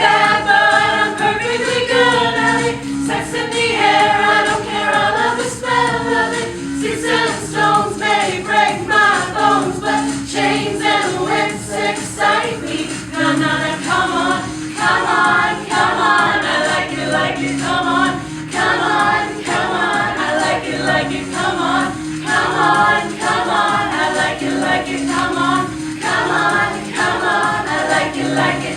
bad, but I'm perfectly good at it. Sex in the air, I don't care, I love the smell of it. Sticks and stones may break my bones, but chains and whips excite me. No, no, no, come on, come on, come on. I like it, come on, come on, come on. I like it, come on, come on, come on. I like it, come on, come on, come on. I like it,